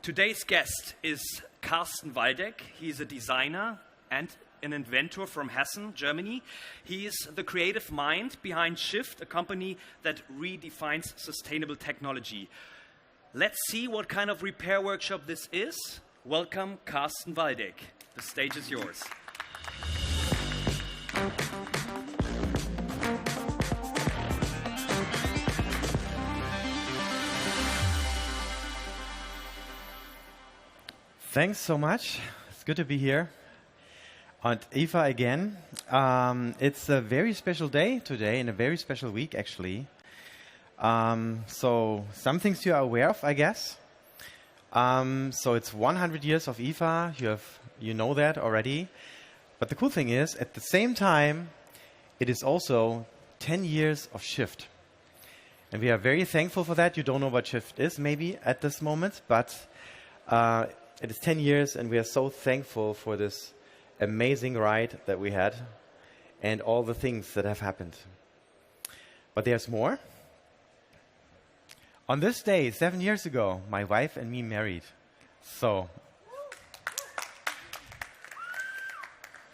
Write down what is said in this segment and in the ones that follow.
Today's guest is Carsten Waldeck. He's a designer and an inventor from Hessen, Germany. He is the creative mind behind SHIFT, a company that redefines sustainable technology. Let's see what kind of repair workshop this is. Welcome, Carsten Waldeck. The stage is yours. Thanks so much. It's good to be here. And IFA again. It's a very special day today and a very special week, actually. So some things you are aware of, I guess. So it's 100 years of IFA. You know that already. But the cool thing is, at the same time, it is also 10 years of SHIFT. And we are very thankful for that. You don't know what SHIFT is, maybe, at this moment. But it is 10 years, and we are so thankful for this amazing ride that we had and all the things that have happened. But there's more. On this day, 7 years ago, my wife and me married. So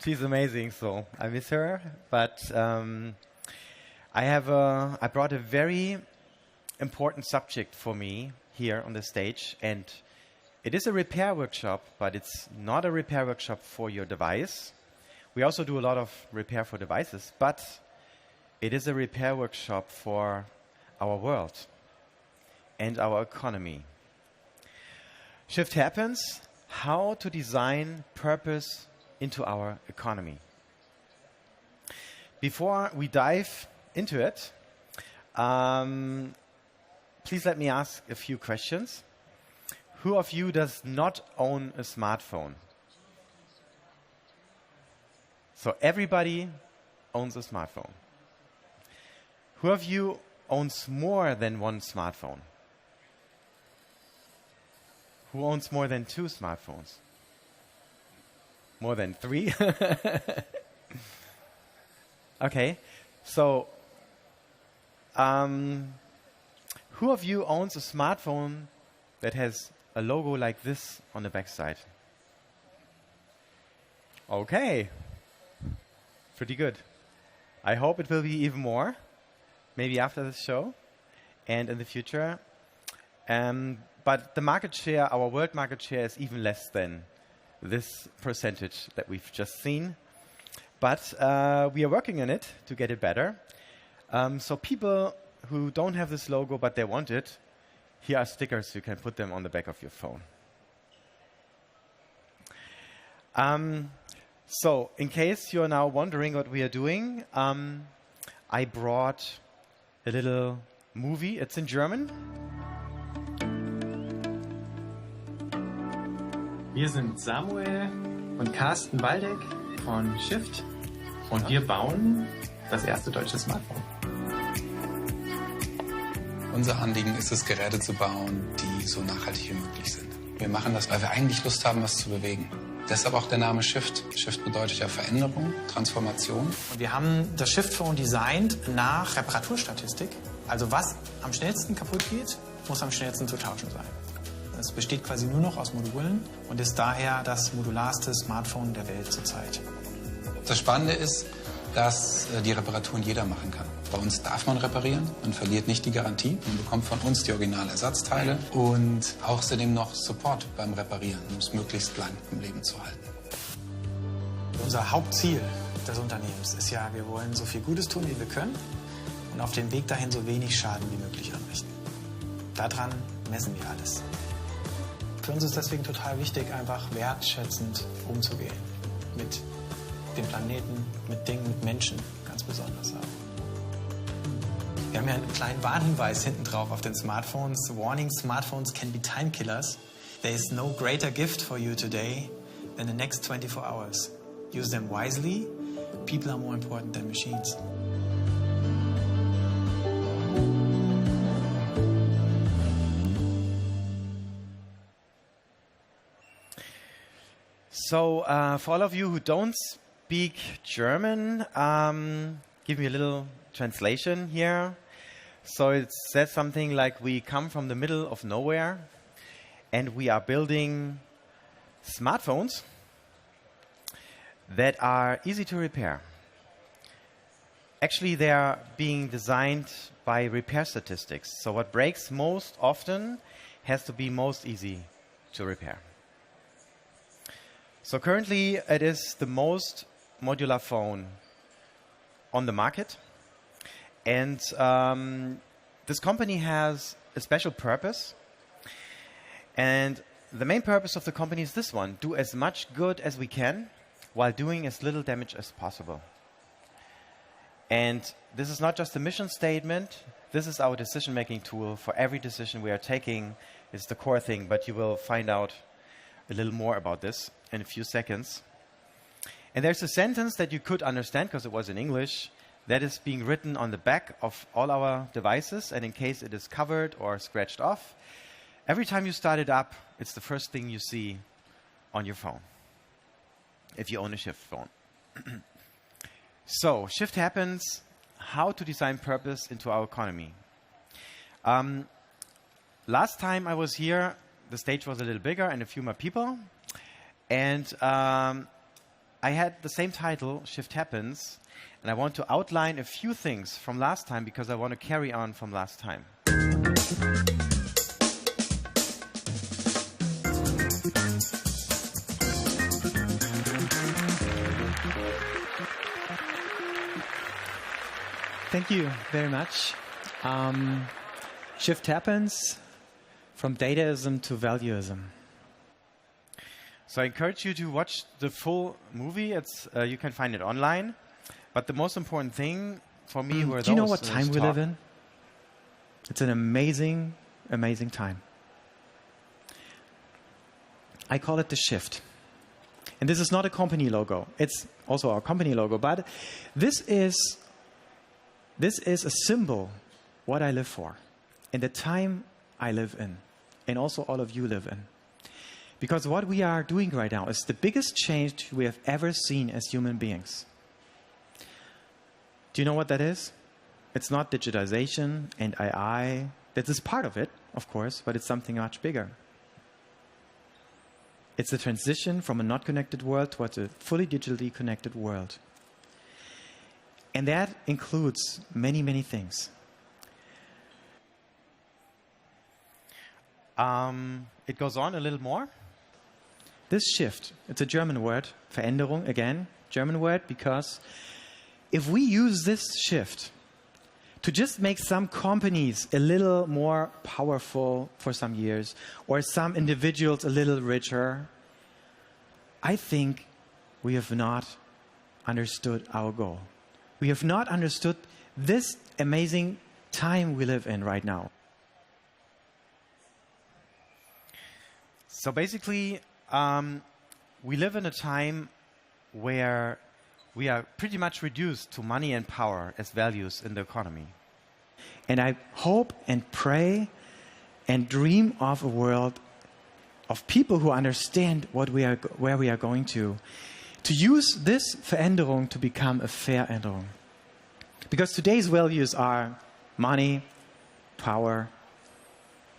she's amazing, so I miss her. But I brought a very important subject for me here on the stage, and it is a repair workshop, but it's not a repair workshop for your device. We also do a lot of repair for devices, but it is a repair workshop for our world and our economy. SHIFT happens, how to design purpose into our economy. Before we dive into it, please let me ask a few questions. Who of you does not own a smartphone? So everybody owns a smartphone. Who of you owns more than one smartphone? Who owns more than 2 smartphones? More than 3? Okay, so who of you owns a smartphone that has a logo like this on the back side? Okay, pretty good. I hope it will be even more, maybe after this show and in the future. But the market share, our world market share, is even less than this percentage that we've just seen. But we are working on it to get it better. So people who don't have this logo but they want it, here are stickers. You can put them on the back of your phone. So in case you're now wondering what we are doing, I brought a little movie. It's in German. Wir sind Samuel und Carsten Waldeck von SHIFT und wir bauen das erste deutsche Smartphone. Unser Anliegen ist es, Geräte zu bauen, die so nachhaltig wie möglich sind. Wir machen das, weil wir eigentlich Lust haben, was zu bewegen. Deshalb auch der Name SHIFT. SHIFT bedeutet ja Veränderung, Transformation. Und wir haben das SHIFT Phone designt nach Reparaturstatistik. Also was am schnellsten kaputt geht, muss am schnellsten zu tauschen sein. Es besteht quasi nur noch aus Modulen und ist daher das modularste Smartphone der Welt zurzeit. Das Spannende ist, dass die Reparaturen jeder machen kann. Bei uns darf man reparieren, man verliert nicht die Garantie, man bekommt von uns die Originalersatzteile und außerdem noch Support beim Reparieren, um es möglichst lang im Leben zu halten. Unser Hauptziel des Unternehmens ist ja, wir wollen so viel Gutes tun, wie wir können und auf dem Weg dahin so wenig Schaden wie möglich anrichten. Daran messen wir alles. Für uns ist deswegen total wichtig, einfach wertschätzend umzugehen mit dem Planeten, mit Dingen, mit Menschen, ganz besonders auch. Wir haben ja einen kleinen Warnhinweis hinten drauf auf den Smartphones. Warning, smartphones can be time killers. There is no greater gift for you today than the next 24 hours. Use them wisely. People are more important than machines. So for all of you who don't speak German, give me a little translation here. So it says something like, we come from the middle of nowhere and we are building smartphones that are easy to repair. Actually, they are being designed by repair statistics. So what breaks most often has to be most easy to repair. So currently, it is the most modular phone on the market. And this company has a special purpose. And the main purpose of the company is this one: do as much good as we can while doing as little damage as possible. And this is not just a mission statement. This is our decision-making tool for every decision we are taking. It's the core thing, but you will find out a little more about this in a few seconds. And there's a sentence that you could understand because it was in English that is being written on the back of all our devices. And in case it is covered or scratched off, every time you start it up, it's the first thing you see on your phone, if you own a Shift phone. So, Shift happens, how to design purpose into our economy. Last time I was here, the stage was a little bigger and a few more people. And I had the same title, Shift Happens. And I want to outline a few things from last time because I want to carry on from last time. Thank you very much. Shift happens from dataism to valueism. So I encourage you to watch the full movie. It's you can find it online. But the most important thing for me were those. Do you know what time we live in? It's an amazing, amazing time. I call it the shift. And this is not a company logo. It's also our company logo. But this is a symbol what I live for and the time I live in and also all of you live in. Because what we are doing right now is the biggest change we have ever seen as human beings. Do you know what that is? It's not digitization and AI. That is part of it, of course, but it's something much bigger. It's the transition from a not connected world towards a fully digitally connected world. And that includes many, many things. It goes on a little more. This shift, it's a German word, Veränderung, again, German word, because if we use this shift to just make some companies a little more powerful for some years, or some individuals a little richer, I think we have not understood our goal. We have not understood this amazing time we live in right now. So basically, we live in a time where we are pretty much reduced to money and power as values in the economy. And I hope and pray and dream of a world of people who understand where we are going to use this Veränderung to become a Veränderung. Because today's values are money, power.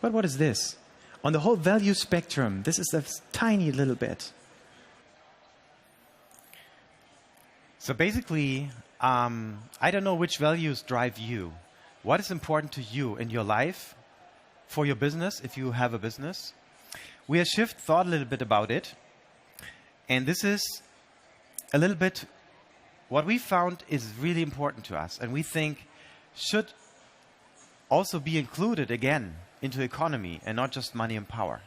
But what is this? On the whole value spectrum, this is a tiny little bit. So basically, I don't know which values drive you. What is important to you in your life, for your business, if you have a business? We at Shift thought a little bit about it. And this is a little bit what we found is really important to us. And we think should also be included again into economy and not just money and power.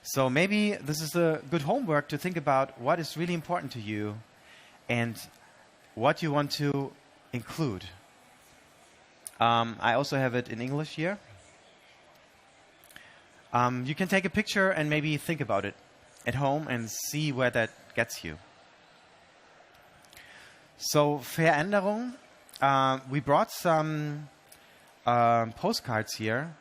So maybe this is a good homework to think about what is really important to you and what you want to include. I also have it in English here. You can take a picture and maybe think about it at home and see where that gets you. So, Veränderung, we brought some postcards here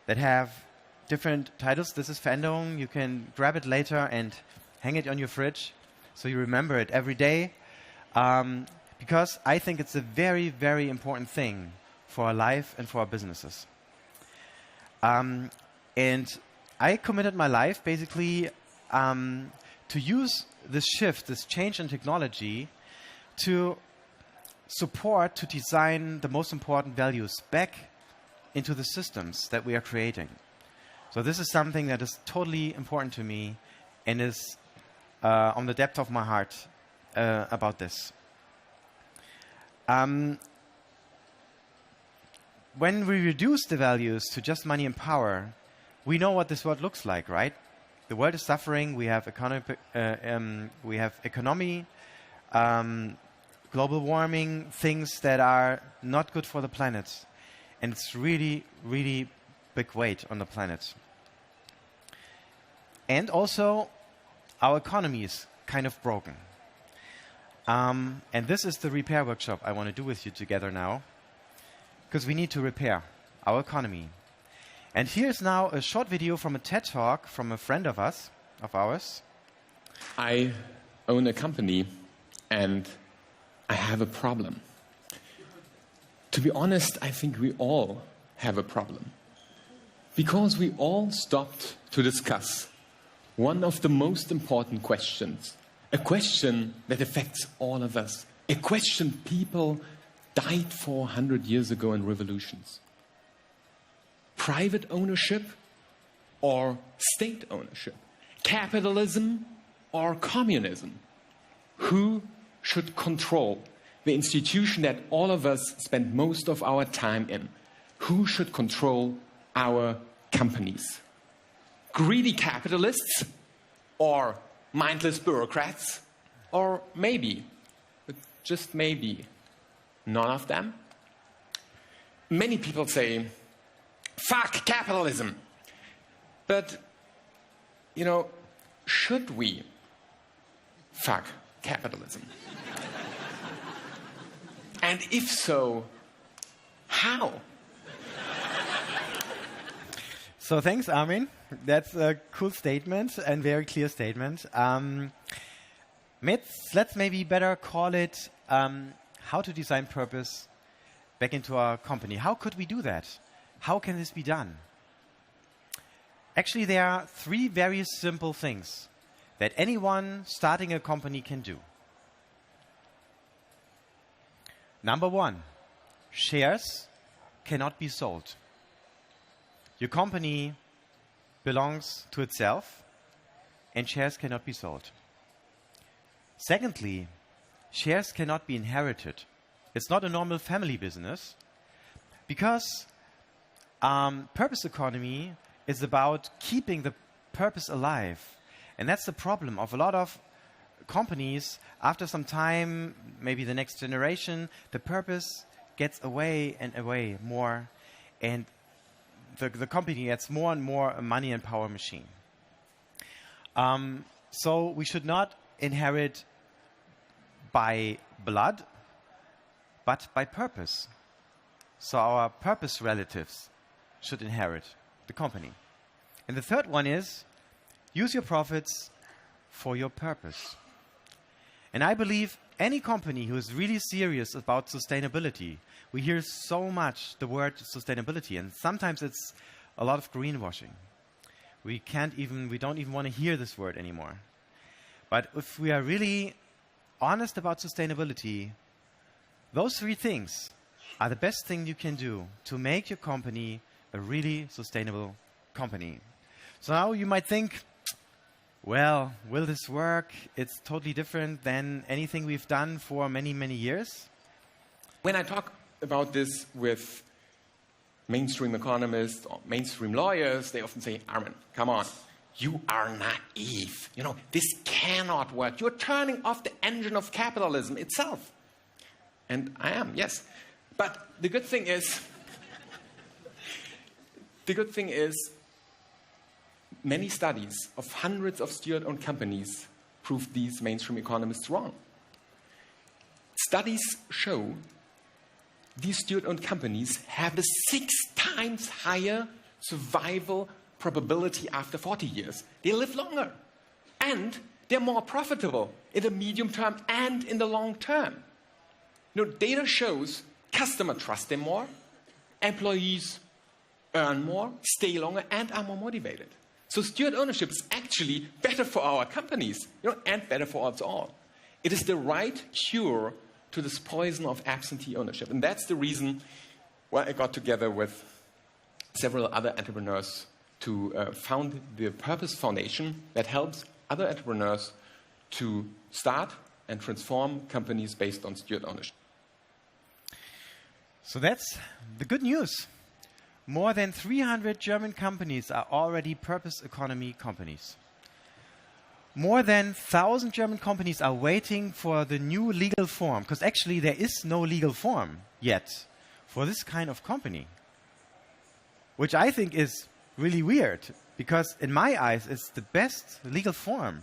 that have different titles. This is Veränderung. You can grab it later and hang it on your fridge so you remember it every day. Because I think it's a very, very important thing for our life and for our businesses. And I committed my life basically to use this shift, this change in technology, to support, to design the most important values back into the systems that we are creating. So this is something that is totally important to me and is on the depth of my heart about this. When we reduce the values to just money and power, we know what this world looks like, right? The world is suffering. We have economy, global warming, things that are not good for the planet. And it's really, really big weight on the planet. And also, our economy is kind of broken. And this is the repair workshop I want to do with you together now, because we need to repair our economy. And here's now a short video from a TED Talk from a friend of ours. I own a company and I have a problem. To be honest, I think we all have a problem. Because we all stopped to discuss one of the most important questions. A question that affects all of us. A question people died for 100 years ago in revolutions. Private ownership or state ownership? Capitalism or communism? Who should control the institution that all of us spend most of our time in? Who should control our companies? Greedy capitalists or mindless bureaucrats? Or maybe, but just maybe, none of them? Many people say, fuck capitalism. But, you know, should we fuck capitalism? And if so, how? So thanks, Armin. That's a cool statement and very clear statement. Let's maybe better call it how to design purpose back into our company. How could we do that? How can this be done? Actually, there are 3 very simple things that anyone starting a company can do. Number 1, shares cannot be sold. Your company belongs to itself, and shares cannot be sold. Secondly, shares cannot be inherited. It's not a normal family business, because purpose economy is about keeping the purpose alive. And that's the problem of a lot of companies. After some time, maybe the next generation, the purpose gets away and away more, and the company gets more and more a money and power machine. So we should not inherit by blood, but by purpose. So our purpose relatives should inherit the company. And the third one is, use your profits for your purpose. And I believe any company who is really serious about sustainability, we hear so much the word sustainability, and sometimes it's a lot of greenwashing. We don't even want to hear this word anymore. But if we are really honest about sustainability, those 3 things are the best thing you can do to make your company a really sustainable company. So now you might think, well, will this work? It's totally different than anything we've done for many, many years. When I talk about this with mainstream economists or mainstream lawyers, they often say, Armin, come on, you are naive. You know, this cannot work. You're turning off the engine of capitalism itself. And I am, yes. But the good thing is, many studies of hundreds of steward-owned companies prove these mainstream economists wrong. Studies show these steward-owned companies have a 6 times higher survival probability after 40 years. They live longer. And they're more profitable in the medium term and in the long term. You know, data shows customers trust them more, employees earn more, stay longer, and are more motivated. So steward ownership is actually better for our companies, and better for us all. It is the right cure to this poison of absentee ownership. And that's the reason why I got together with several other entrepreneurs to found the Purpose Foundation that helps other entrepreneurs to start and transform companies based on steward ownership. So that's the good news. More than 300 German companies are already purpose economy companies. More than 1,000 German companies are waiting for the new legal form, because actually there is no legal form yet for this kind of company, which I think is really weird, because in my eyes it's the best legal form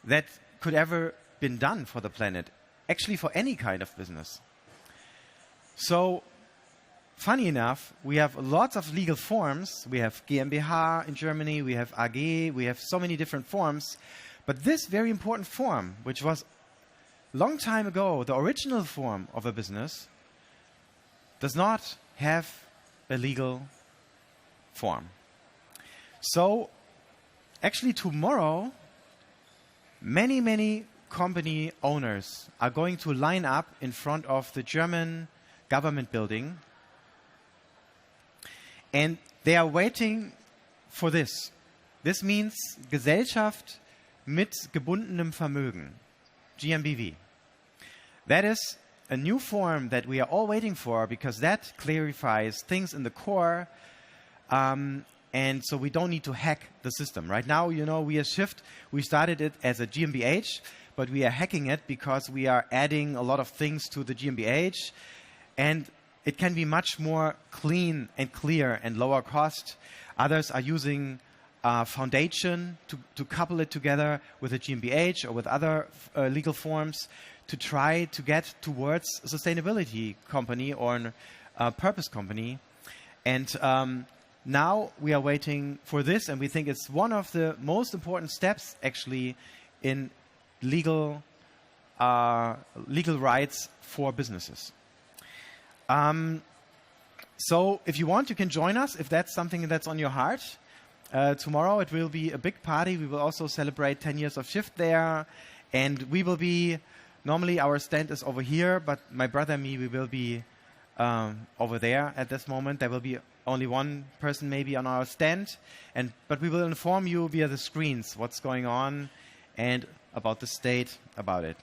that could ever been done for the planet, actually for any kind of business. So, funny enough, we have lots of legal forms. We have GmbH in Germany, we have AG, we have so many different forms. But this very important form, which was long time ago the original form of a business, does not have a legal form. So, actually tomorrow, many company owners are going to line up in front of the German government building, and they are waiting for this. This means Gesellschaft mit gebundenem Vermögen, GmbV. That is a new form that we are all waiting for, because that clarifies things in the core, and so we don't need to hack the system. Right now, we as SHIFT, we started it as a GmbH, but we are hacking it because we are adding a lot of things to the GmbH, and it can be much more clean and clear and lower cost. Others are using foundation to couple it together with a GmbH or with other legal forms to try to get towards a sustainability company or a purpose company. And now we are waiting for this, and we think it's one of the most important steps actually in legal rights for businesses. So if you want, you can join us if that's something that's on your heart. Tomorrow it will be a big party. We will also celebrate 10 years of SHIFT there. And we will be, normally our stand is over here, but my brother and me, we will be over there at this moment. There will be only one person maybe on our stand. But we will inform you via the screens what's going on and about the state, about it.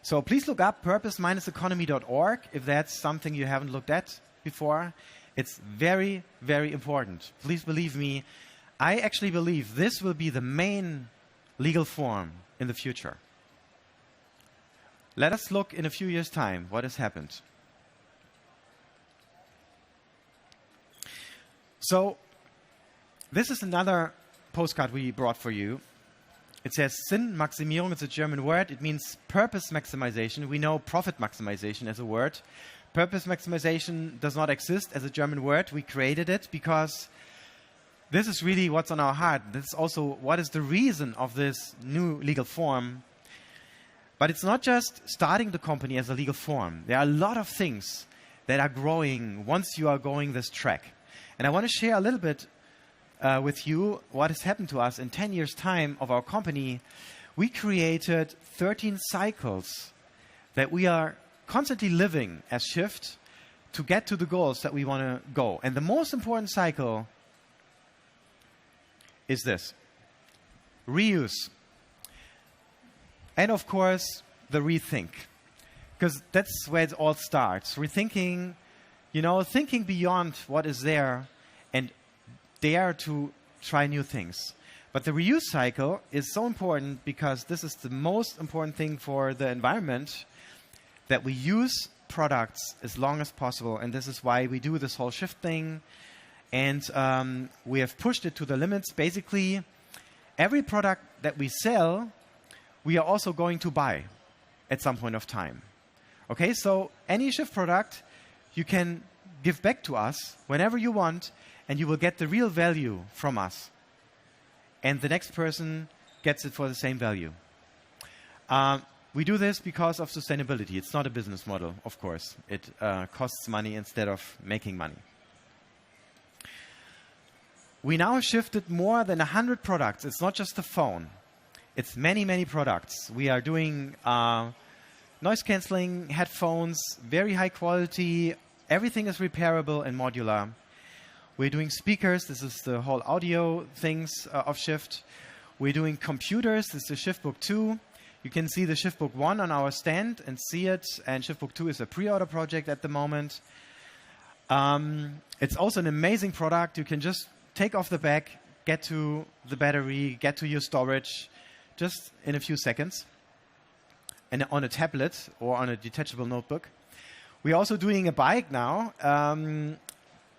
So please look up purpose-economy.org if that's something you haven't looked at before. It's very important. Please believe me. I actually believe this will be the main legal form in the future. Let us look in a few years' time what has happened. So this is another postcard we brought for you. It says Sinnmaximierung. It's a German word. It means purpose maximization. We know profit maximization as a word. Purpose maximization does not exist as a German word. We created it because this is really what's on our heart. This is also what is the reason of this new legal form. But it's not just starting the company as a legal form. There are a lot of things that are growing once you are going this track. And I want to share a little bit with you what has happened to us in 10 years' time of our company. We created 13 cycles that we are constantly living as SHIFT to get to the goals that we want to go. And the most important cycle is this: reuse. And of course, the rethink. Because that's where it all starts. Rethinking, thinking beyond what is there and dare to try new things. But the reuse cycle is so important because this is the most important thing for the environment, that we use products as long as possible. And this is why we do this whole SHIFT thing. And we have pushed it to the limits. Basically, every product that we sell, we are also going to buy at some point of time. Okay, so any SHIFT product, you can give back to us whenever you want, and you will get the real value from us. And the next person gets it for the same value. We do this because of sustainability. It's not a business model, of course. It costs money instead of making money. We now shifted more than 100 products. It's not just the phone. It's many, many products. We are doing noise cancelling, headphones, very high quality. Everything is repairable and modular. We're doing speakers. This is the whole audio things of Shift. We're doing computers. This is the ShiftBook 2. You can see the ShiftBook 1 on our stand and see it. And ShiftBook 2 is a pre-order project at the moment. It's also an amazing product. You can just take off the back, get to the battery, get to your storage, just in a few seconds, and on a tablet or on a detachable notebook. We're also doing a bike now,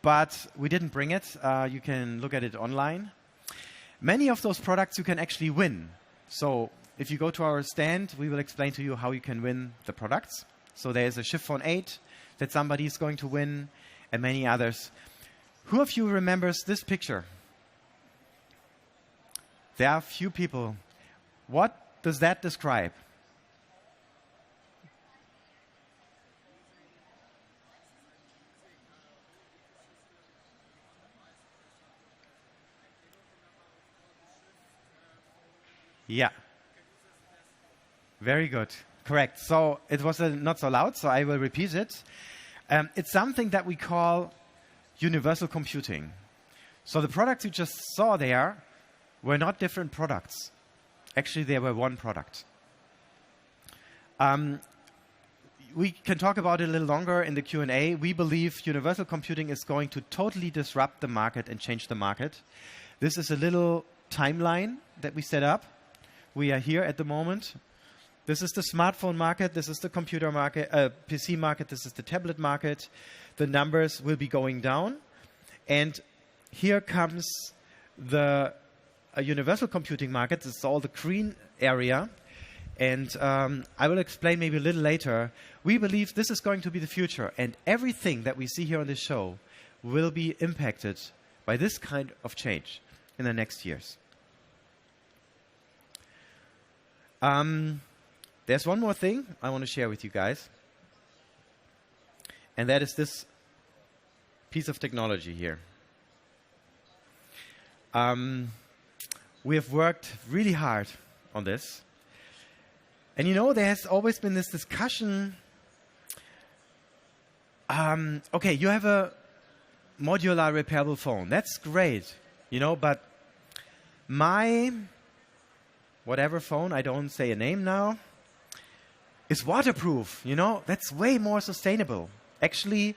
but we didn't bring it. You can look at it online. Many of those products you can actually win. So if you go to our stand, we will explain to you how you can win the products. So there's a Shift Phone 8 that somebody is going to win, and many others. Who of you remembers this picture? There are a few people. What does that describe? Yeah. Very good. Correct. So it was not so loud, so I will repeat it. It's something that we call universal computing. So the products you just saw there were not different products. Actually, they were one product. We can talk about it a little longer in the Q&A. We believe universal computing is going to totally disrupt the market and change the market. This is a little timeline that we set up. We are here at the moment. This is the smartphone market. This is the computer market, PC market. This is the tablet market. The numbers will be going down. And here comes the universal computing market. This is all the green area. And I will explain maybe a little later. We believe this is going to be the future. And everything that we see here on this show will be impacted by this kind of change in the next years. There's one more thing I want to share with you guys. And that is this piece of technology here. We have worked really hard on this. And you know, there has always been this discussion. Okay, you have a modular repairable phone. That's great, you know, but my whatever phone, I don't say a name now, is waterproof, you know? That's way more sustainable. Actually,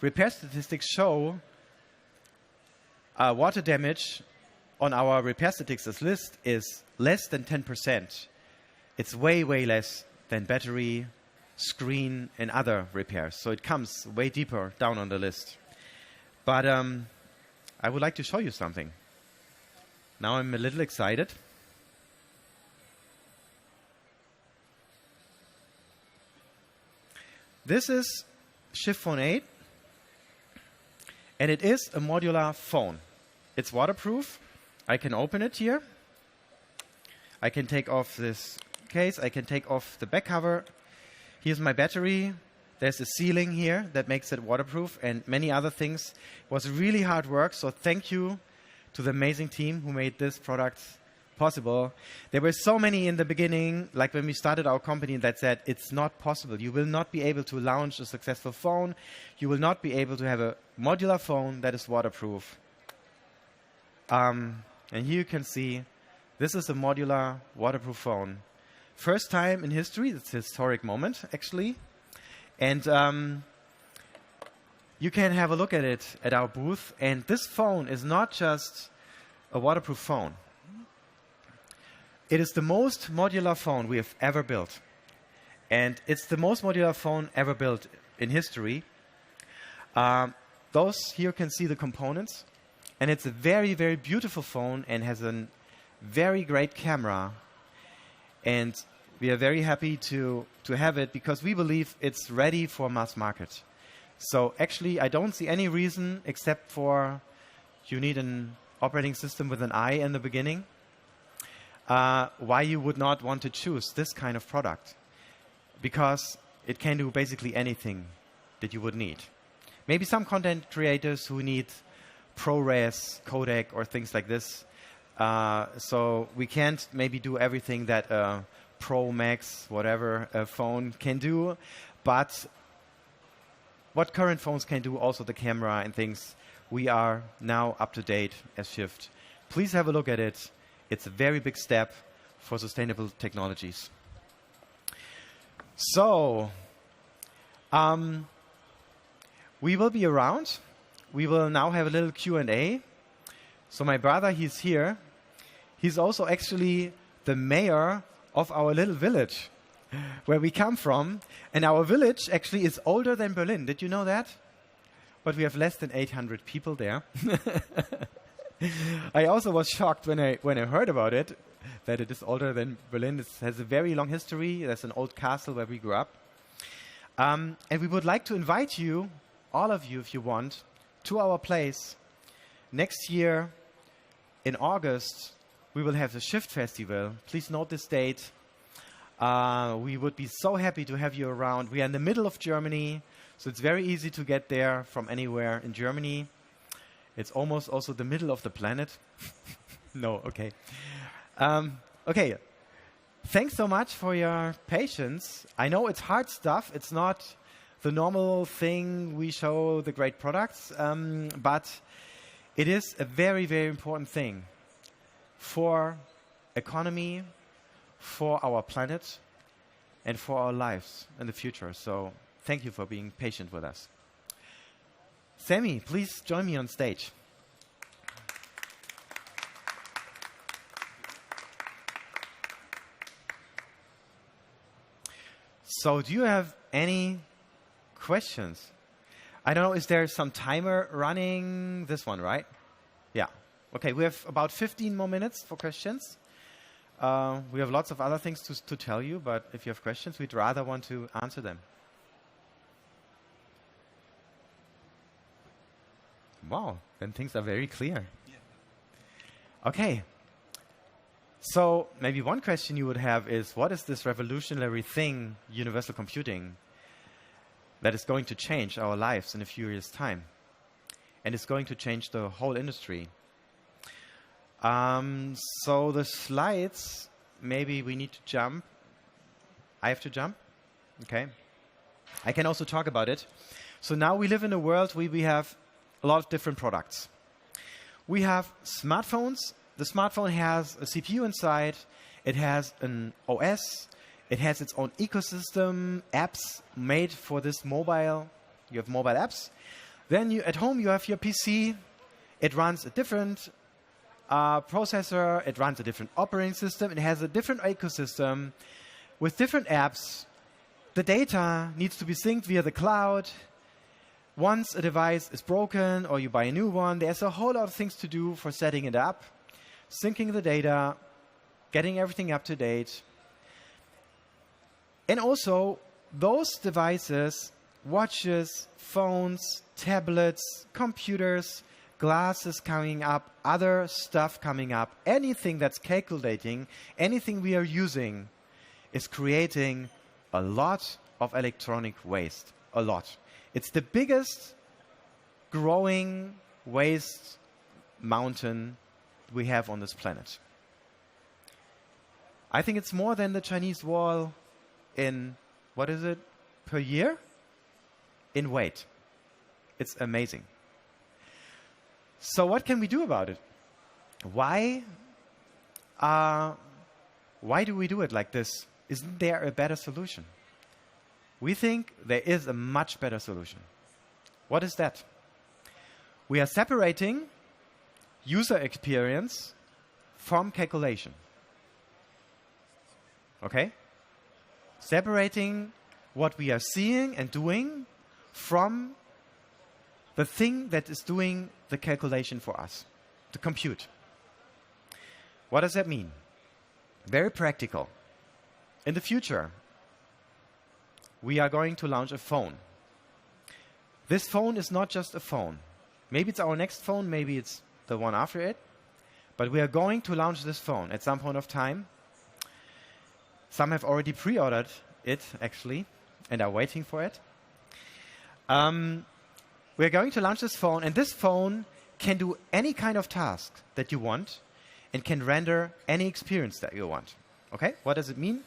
repair statistics show water damage on our repair statistics list is less than 10%. It's way, way less than battery, screen, and other repairs. So it comes way deeper down on the list. But I would like to show you something. Now I'm a little excited. This is Shift Phone 8, and it is a modular phone. It's waterproof. I can open it here. I can take off this case. I can take off the back cover. Here's my battery. There's a sealing here that makes it waterproof, and many other things. It was really hard work, so thank you to the amazing team who made this product possible. There were so many in the beginning, like when we started our company, that said it's not possible. You will not be able to launch a successful phone. You will not be able to have a modular phone that is waterproof. And here you can see this is a modular waterproof phone. First time in history. It's a historic moment, actually. And you can have a look at it at our booth. And this phone is not just a waterproof phone. It is the most modular phone we have ever built. And it's the most modular phone ever built in history. Those here can see the components. And it's a very, very beautiful phone and has a very great camera. And we are very happy to have it because we believe it's ready for mass market. So actually, I don't see any reason except for you need an operating system with an I in the beginning. Why you would not want to choose this kind of product. Because it can do basically anything that you would need. Maybe some content creators who need ProRes codec or things like this. So we can't maybe do everything that a Pro Max, whatever, a phone can do. But what current phones can do, also the camera and things, we are now up to date as SHIFT. Please have a look at it. It's a very big step for sustainable technologies. So, we will be around. We will now have a little Q&A. So my brother, he's here. He's also actually the mayor of our little village where we come from. And our village actually is older than Berlin. Did you know that? But we have less than 800 people there. I also was shocked when I heard about it, that it is older than Berlin. It has a very long history. There's an old castle where we grew up. And we would like to invite you, all of you if you want, to our place. Next year, in August, we will have the SHIFT Festival. Please note this date. We would be so happy to have you around. We are in the middle of Germany, so it's very easy to get there from anywhere in Germany. It's almost also the middle of the planet. No, okay. Okay, thanks so much for your patience. I know it's hard stuff. It's not the normal thing we show the great products, but it is a very, very important thing for economy, for our planet, and for our lives in the future. So thank you for being patient with us. Sammy, please join me on stage. So do you have any questions? I don't know, is there some timer running? This one, right? Yeah. Okay, we have about 15 more minutes for questions. We have lots of other things to tell you, but if you have questions, we'd rather want to answer them. Wow, then things are very clear. Yeah. Okay. So maybe one question you would have is, what is this revolutionary thing, universal computing, that is going to change our lives in a few years' time? And it's going to change the whole industry. So the slides, maybe we need to jump. I have to jump? Okay. I can also talk about it. So now we live in a world where we have a lot of different products. We have smartphones. The smartphone has a CPU inside. It has an OS. It has its own ecosystem, apps made for this mobile. You have mobile apps. Then at home you have your PC. It runs a different processor. It runs a different operating system. It has a different ecosystem with different apps. The data needs to be synced via the cloud. Once a device is broken or you buy a new one, there's a whole lot of things to do for setting it up, syncing the data, getting everything up to date. And also, those devices, watches, phones, tablets, computers, glasses coming up, other stuff coming up, anything that's calculating, anything we are using is creating a lot of electronic waste. A lot. It's the biggest growing waste mountain we have on this planet. I think it's more than the Chinese wall in, what is it, per year? In weight. It's amazing. So what can we do about it? Why do we do it like this? Isn't there a better solution? We think there is a much better solution. What is that? We are separating user experience from calculation. Okay? Separating what we are seeing and doing from the thing that is doing the calculation for us, the compute. What does that mean? Very practical. In the future, we are going to launch a phone. This phone is not just a phone. Maybe it's our next phone, maybe it's the one after it. But we are going to launch this phone at some point of time. Some have already pre-ordered it, actually, and are waiting for it. We're going to launch this phone, and this phone can do any kind of task that you want and can render any experience that you want. Okay, what does it mean?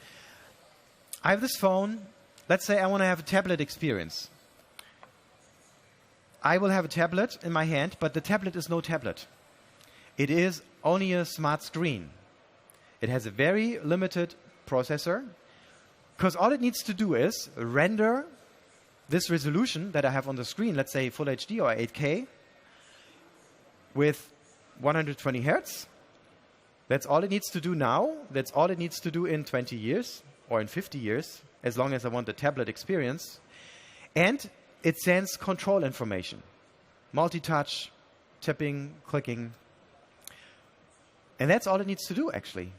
I have this phone. Let's say I want to have a tablet experience. I will have a tablet in my hand, but the tablet is no tablet. It is only a smart screen. It has a very limited processor, because all it needs to do is render this resolution that I have on the screen, let's say Full HD or 8K, with 120 Hertz. That's all it needs to do now. That's all it needs to do in 20 years or in 50 years, as long as I want the tablet experience. And it sends control information, multi-touch, tapping, clicking. And that's all it needs to do, actually.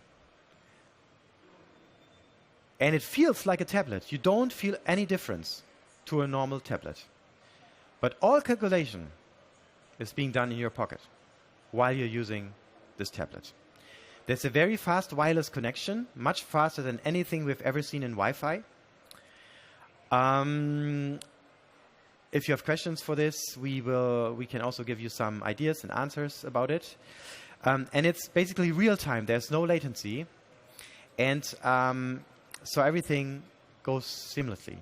And it feels like a tablet. You don't feel any difference to a normal tablet. But all calculation is being done in your pocket while you're using this tablet. There's a very fast wireless connection, much faster than anything we've ever seen in Wi-Fi. If you have questions for this, we can also give you some ideas and answers about it. And it's basically real time. There's no latency. And so everything goes seamlessly.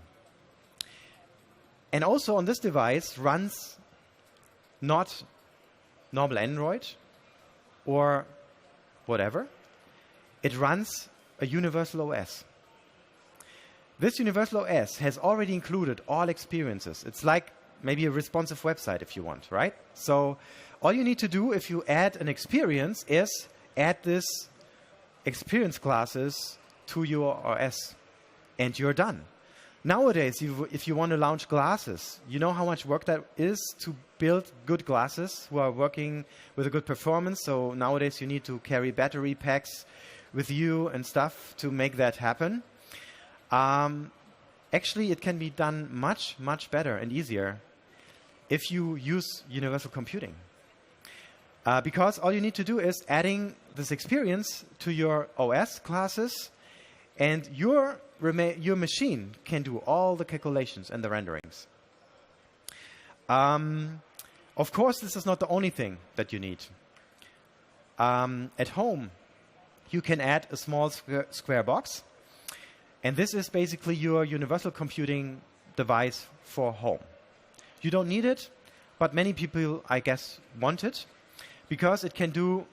And also on this device runs not normal Android or whatever. It runs a universal OS. This universal OS has already included all experiences. It's like maybe a responsive website if you want, right? So all you need to do if you add an experience is add this experience classes to your OS, and you're done. Nowadays, if you want to launch glasses, you know how much work that is to build good glasses who are working with a good performance. So nowadays, you need to carry battery packs with you and stuff to make that happen. Actually, it can be done much, much better and easier if you use universal computing. Because all you need to do is adding this experience to your OS classes, and your machine can do all the calculations and the renderings. Of course, this is not the only thing that you need. At home, you can add a small square box. And this is basically your universal computing device for home. You don't need it, but many people, I guess, want it because it can do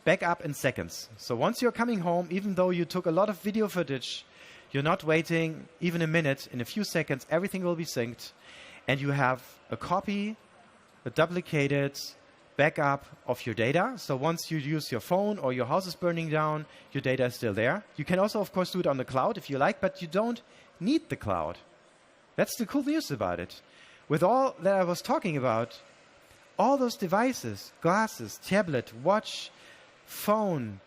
backup in seconds. So once you're coming home, even though you took a lot of video footage, you're not waiting even a minute. In a few seconds, everything will be synced, and you have a copy, a duplicated backup of your data. So once you use your phone or your house is burning down, your data is still there. You can also, of course, do it on the cloud if you like, but you don't need the cloud. That's the cool news about it. With all that I was talking about, all those devices, glasses, tablet, watch, phone,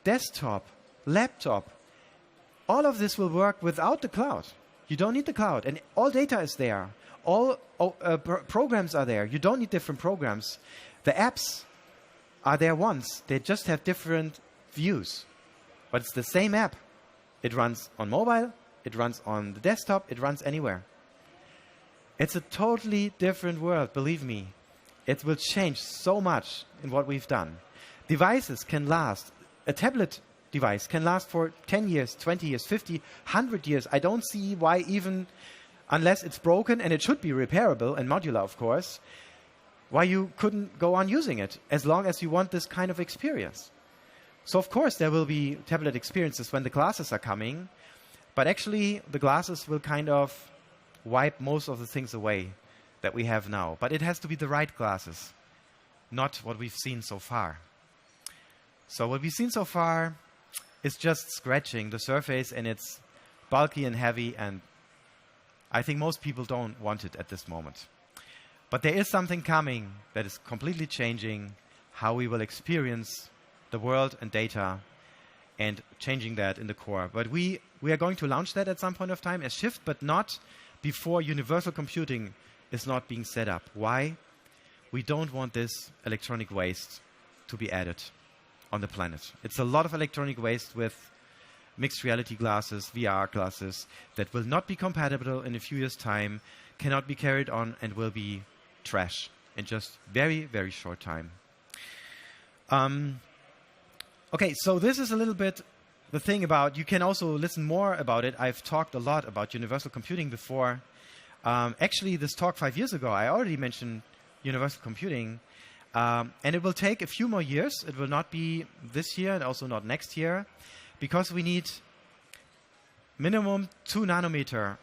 desktop, laptop, all of this will work without the cloud. You don't need the cloud. And all data is there. All programs are there. You don't need different programs. The apps are there once. They just have different views. But it's the same app. It runs on mobile. It runs on the desktop. It runs anywhere. It's a totally different world, believe me. It will change so much in what we've done. Devices can last. A tablet device can last for 10 years, 20 years, 50, 100 years. I don't see why even, unless it's broken, and it should be repairable and modular, of course, why you couldn't go on using it as long as you want this kind of experience. So, of course, there will be tablet experiences when the glasses are coming, but actually the glasses will kind of wipe most of the things away that we have now. But it has to be the right glasses, not what we've seen so far. So what we've seen so far is just scratching the surface, and it's bulky and heavy, and I think most people don't want it at this moment. But there is something coming that is completely changing how we will experience the world and data, and changing that in the core. But we are going to launch that at some point of time as SHIFT, but not before universal computing is not being set up. Why? We don't want this electronic waste to be added on the planet. It's a lot of electronic waste with mixed reality glasses, VR glasses, that will not be compatible in a few years' time, cannot be carried on, and will be trash in just very, very short time. Okay, so this is a little bit the thing about, you can also listen more about it. I've talked a lot about universal computing before. Actually, this talk 5 years ago, I already mentioned universal computing. And it will take a few more years. It will not be this year and also not next year, because we need minimum 2 nanometer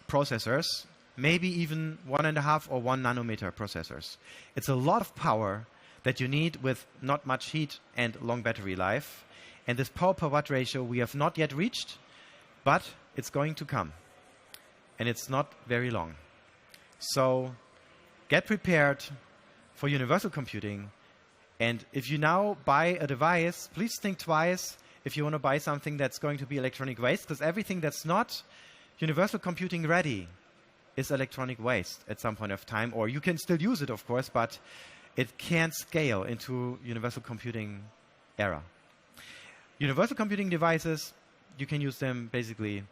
processors, maybe even 1.5 or 1 nanometer processors. It's a lot of power that you need with not much heat and long battery life. And this power per watt ratio we have not yet reached, but it's going to come. And it's not very long. So get prepared for universal computing. And if you now buy a device, please think twice if you want to buy something that's going to be electronic waste, because everything that's not universal computing ready is electronic waste at some point of time. Or you can still use it, of course, but it can't scale into universal computing era. Universal computing devices, you can use them basically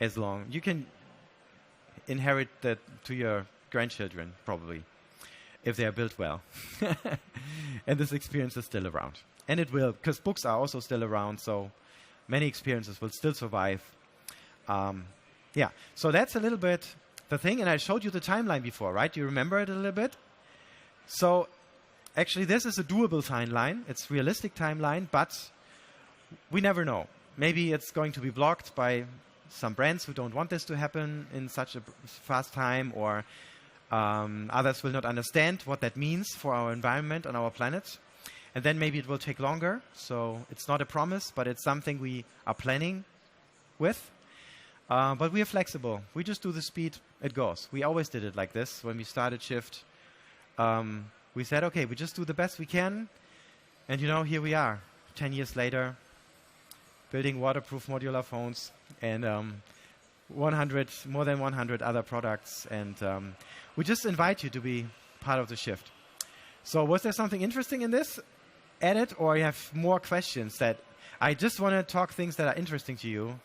as long. You can inherit that to your grandchildren, probably, if they are built well. And this experience is still around. And it will, because books are also still around, so many experiences will still survive. Yeah, so that's a little bit the thing. And I showed you the timeline before, right? You remember it a little bit? So actually, this is a doable timeline. It's a realistic timeline, but we never know. Maybe it's going to be blocked by some brands who don't want this to happen in such a fast time, or others will not understand what that means for our environment on our planet. And then maybe it will take longer. So it's not a promise, but it's something we are planning with. But we are flexible. We just do the speed it goes. We always did it like this. When we started Shift, we said, okay, we just do the best we can. And, here we are, 10 years later, building waterproof modular phones and more than 100 other products. And we just invite you to be part of the Shift. So was there something interesting in this edit, or you have more questions that I just want to talk things that are interesting to you,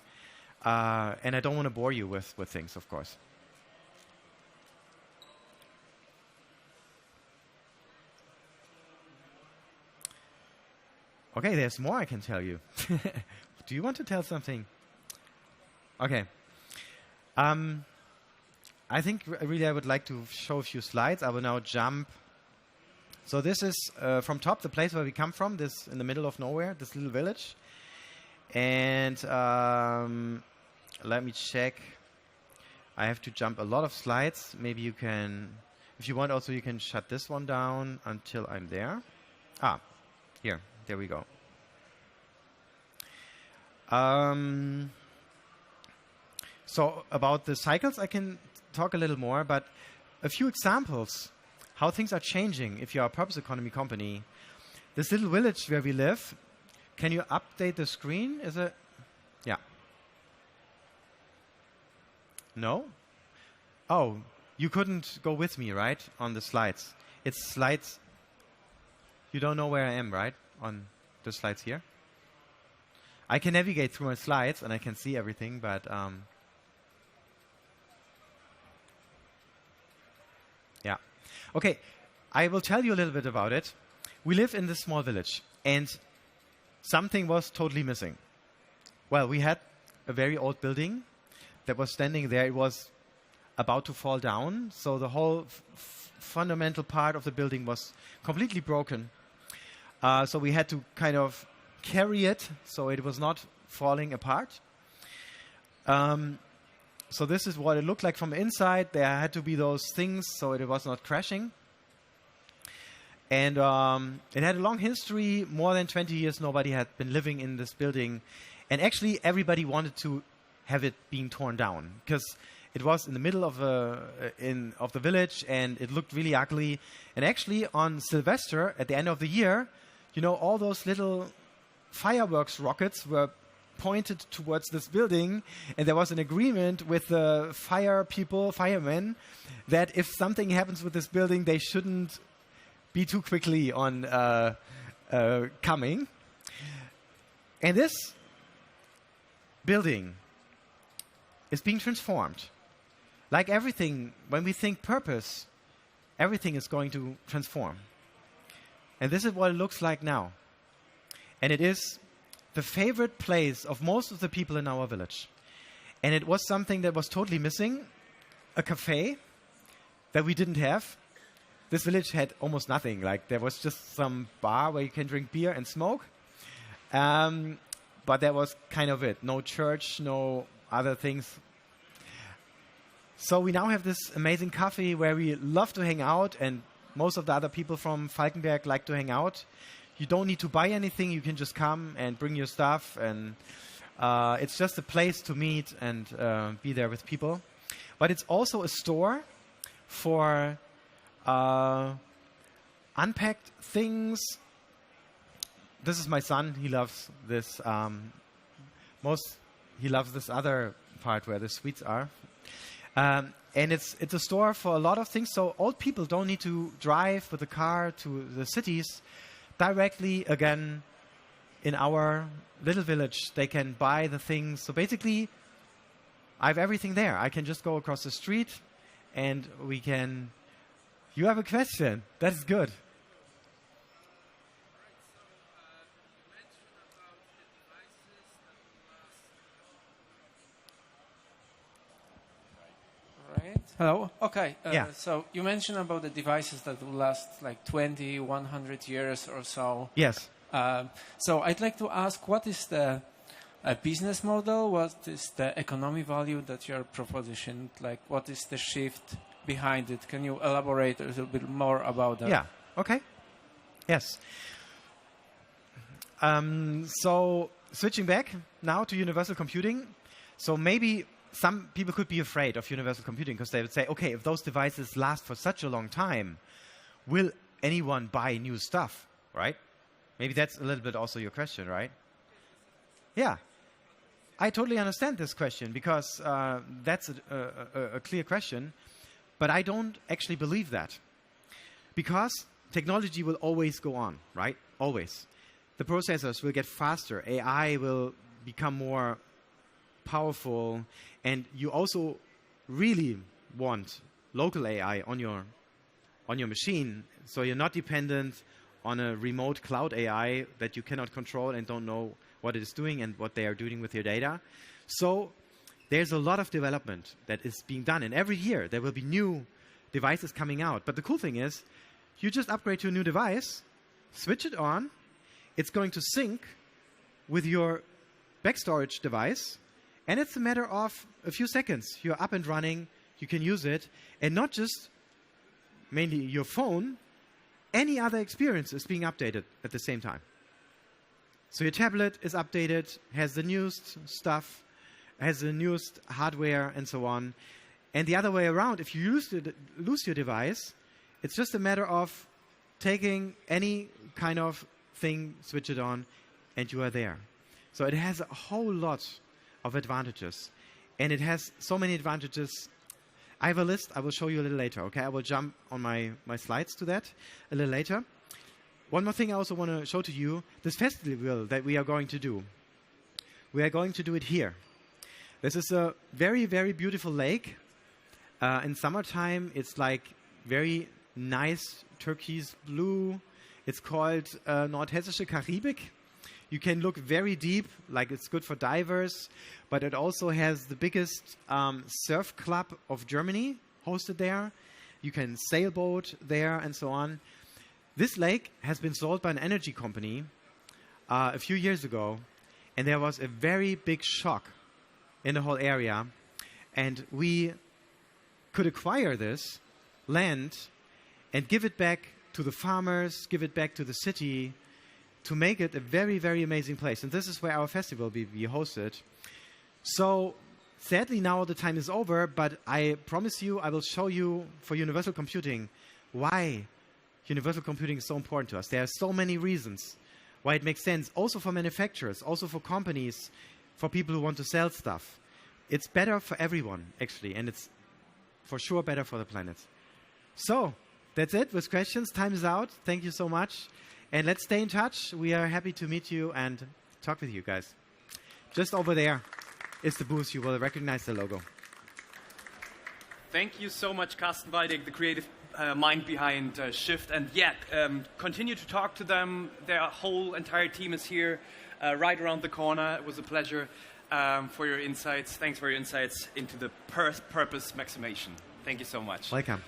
and I don't want to bore you with things, of course. Okay, there's more I can tell you. Do you want to tell something? Okay. I think really I would like to show a few slides. I will now jump. So this is from top, the place where we come from, this in the middle of nowhere, this little village. And let me check. I have to jump a lot of slides. Maybe you can, if you want also, you can shut this one down until I'm there. Here, there we go. So about the cycles, I can talk a little more, but a few examples how things are changing if you are a purpose economy company. This little village where we live, can you update the screen? Is it? Yeah. No? Oh, you couldn't go with me, right, on the slides. It's slides. You don't know where I am, right, on the slides here? I can navigate through my slides and I can see everything, but yeah. Okay, I will tell you a little bit about it. We live in this small village, and something was totally missing. Well, we had a very old building that was standing there. It was about to fall down, so the whole fundamental part of the building was completely broken. So we had to kind of carry it so it was not falling apart. So this is what it looked like from the inside. There had to be those things so it was not crashing. And it had a long history. More than 20 years nobody had been living in this building. And actually everybody wanted to have it being torn down because it was in the middle of the village and it looked really ugly. And actually on Sylvester, at the end of the year, all those little fireworks rockets were pointed towards this building, and there was an agreement with the firemen, that if something happens with this building, they shouldn't be too quickly on coming. And this building is being transformed. Like everything, when we think purpose, everything is going to transform. And this is what it looks like now. And it is the favorite place of most of the people in our village. And it was something that was totally missing, a cafe that we didn't have. This village had almost nothing. Like, there was just some bar where you can drink beer and smoke. But that was kind of it. No church, no other things. So we now have this amazing cafe where we love to hang out, and most of the other people from Falkenberg like to hang out. You don't need to buy anything. You can just come and bring your stuff, and it's just a place to meet and be there with people. But it's also a store for unpacked things. This is my son. He loves this. He loves this other part where the sweets are. And it's a store for a lot of things. So old people don't need to drive with a car to the cities. Directly, again, in our little village, they can buy the things. So basically, I have everything there. I can just go across the street, and we can... You have a question. That is good. Hello. Okay. Yeah. So you mentioned about the devices that will last like 20, 100 years or so. Yes. So I'd like to ask, what is the business model? What is the economic value that you're propositioned? Like, what is the shift behind it? Can you elaborate a little bit more about that? Yeah. Okay. Yes. So switching back now to universal computing. So maybe some people could be afraid of universal computing because they would say, okay, if those devices last for such a long time, will anyone buy new stuff, right? Maybe that's a little bit also your question, right? Yeah. I totally understand this question because that's a clear question, but I don't actually believe that. Because technology will always go on, right? Always. The processors will get faster. AI will become more powerful, and you also really want local AI on your machine, so you're not dependent on a remote cloud AI that you cannot control and don't know what it is doing and what they are doing with your data. So there's a lot of development that is being done, and every year there will be new devices coming out. But the cool thing is, you just upgrade to a new device, switch it on, it's going to sync with your back storage device, and it's a matter of a few seconds. You're up and running, you can use it, and not just mainly your phone, any other experience is being updated at the same time. So your tablet is updated, has the newest stuff, has the newest hardware, and so on. And the other way around, if you lose your device, it's just a matter of taking any kind of thing, switch it on, and you are there. So it has a whole lot of advantages. And it has so many advantages. I have a list. I will show you a little later, okay? I will jump on my slides to that a little later. One more thing I also want to show to you, this festival that we are going to do. We are going to do it here. This is a very, very beautiful lake. In summertime, it's like very nice turquoise blue. It's called Nordhessische Karibik. You can look very deep, like it's good for divers, but it also has the biggest surf club of Germany hosted there. You can sailboat there and so on. This lake has been sold by an energy company a few years ago, and there was a very big shock in the whole area. And we could acquire this land and give it back to the farmers, give it back to the city, to make it a very, very amazing place. And this is where our festival will be hosted. So sadly now the time is over, but I promise you I will show you for universal computing why universal computing is so important to us. There are so many reasons why it makes sense, also for manufacturers, also for companies, for people who want to sell stuff. It's better for everyone, actually, and it's for sure better for the planet. So that's it with questions. Time is out. Thank you so much. And let's stay in touch. We are happy to meet you and talk with you guys. Just over there is the booth. You will recognize the logo. Thank you so much, Carsten Waldeck, the creative mind behind SHIFT. And continue to talk to them. Their whole entire team is here right around the corner. It was a pleasure for your insights. Thanks for your insights into the purpose maximization. Thank you so much. Welcome.